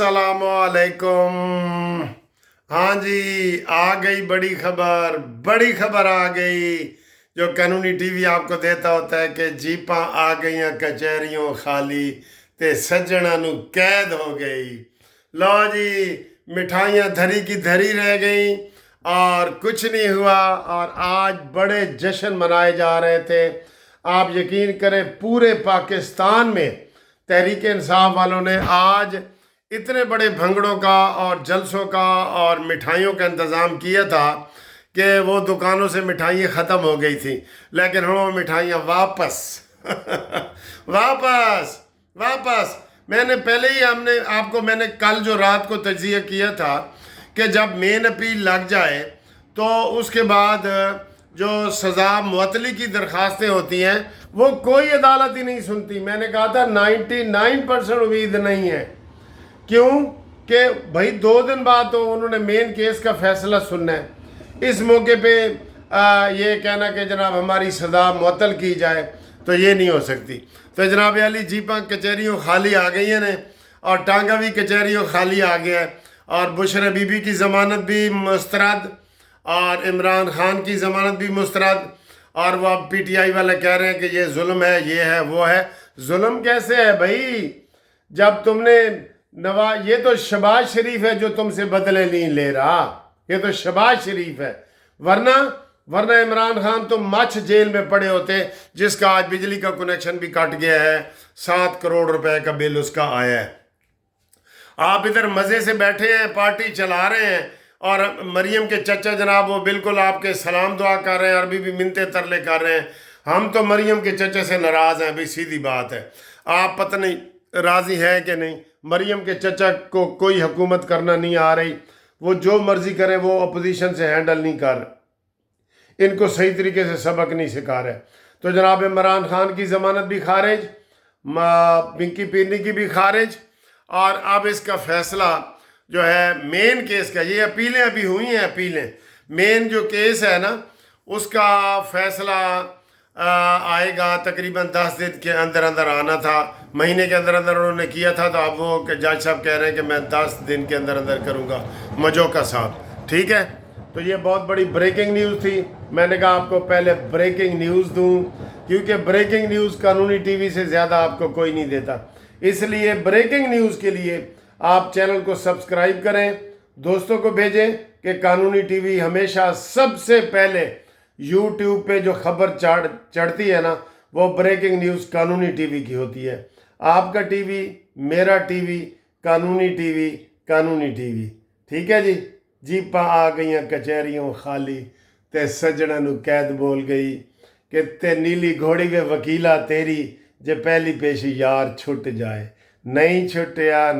अस्सलाम वालेकुम। हाँ जी, आ गई बड़ी खबर आ गई जो कानूनी टीवी आपको देता होता है कि जीपां आ गई कचहरियों खाली ते सज्जणा नू कैद हो गई। लो जी, मिठाइयाँ धरी की धरी रह गई और कुछ नहीं हुआ। और आज बड़े जश्न मनाए जा रहे थे। आप यकीन करें, पूरे पाकिस्तान में तहरीक इंसाफ वालों ने आज इतने बड़े भंगड़ों का और जलसों का और मिठाइयों का इंतज़ाम किया था कि वो दुकानों से मिठाइयाँ ख़त्म हो गई थी, लेकिन वो मिठाइयाँ वापस वापस वापस। मैंने पहले ही मैंने कल जो रात को तज्ज़िया किया था कि जब मेन अपील लग जाए तो उसके बाद जो सज़ा मुअत्तली की दरख्वास्तें होती हैं वो कोई अदालत ही नहीं सुनती। मैंने कहा था 99% उम्मीद नहीं है। क्यों कि भाई 2 दिन बाद तो उन्होंने मेन केस का फैसला सुनना है। इस मौके पे ये कहना कि जनाब हमारी सज़ा मुअत्तल की जाए तो ये नहीं हो सकती। तो जनाब अली जीपां कचहरियों खाली आ गई हैं ने, और टांगा भी कचहरियों खाली आ गया है, और बुशरा बीबी की ज़मानत भी मुस्तरद और इमरान खान की ज़मानत भी मुस्तरद। और वो अब PTI वाले कह रहे हैं कि ये जुल्म है, ये है, वो है। जुल्म कैसे है भाई, जब तुमने ये तो शहबाज शरीफ है जो तुमसे बदले नहीं ले रहा, ये तो शहबाज शरीफ है। वरना इमरान खान तो मछ जेल में पड़े होते, जिसका आज बिजली का कनेक्शन भी कट गया है, 7 करोड़ रुपए का बिल उसका आया है। आप इधर मज़े से बैठे हैं, पार्टी चला रहे हैं, और मरियम के चचा जनाब वो बिल्कुल आपके सलाम दुआ कर रहे हैं, अरबी भी मिन्नते तरले कर रहे हैं। हम तो मरियम के चचा से नाराज़ हैं भाई, सीधी बात है। आप पता नहीं राज़ी हैं कि नहीं। मरियम के चचा को कोई हुकूमत करना नहीं आ रही, वो जो मर्ज़ी करे, वो अपोजिशन से हैंडल नहीं कर रहे, इनको सही तरीके से सबक नहीं सिखा रहे। तो जनाब इमरान खान की ज़मानत भी खारिज, पिंकी पीनी की भी खारिज, और अब इसका फ़ैसला जो है मेन केस का, ये अपीलें अभी हुई हैं, अपीलें, मेन जो केस है ना उसका फ़ैसला आएगा तकरीबन 10 दिन के अंदर अंदर आना था। महीने के अंदर अंदर उन्होंने किया था, तो अब वो जज साहब कह रहे हैं कि मैं 10 दिन के अंदर अंदर करूँगा, मजोका साहब। ठीक है, तो ये बहुत बड़ी ब्रेकिंग न्यूज़ थी। मैंने कहा आपको पहले ब्रेकिंग न्यूज़ दूँ, क्योंकि ब्रेकिंग न्यूज़ कानूनी टीवी से ज़्यादा आपको कोई नहीं देता। इसलिए ब्रेकिंग न्यूज़ के लिए आप चैनल को सब्सक्राइब करें, दोस्तों को भेजें कि कानूनी टीवी हमेशा सबसे पहले YouTube पे जो खबर चढ़ती है ना, वो ब्रेकिंग न्यूज़ कानूनी टीवी की होती है। आपका टीवी, मेरा टीवी, कानूनी टीवी। ठीक है जी। जीपां आ गई कचहरियों खाली ते सज्जणा नू कैद बोल गई कि ते नीली घोड़ी वे वकीला तेरी, जे पहली पेशी यार छुट जाए। नहीं छुटिया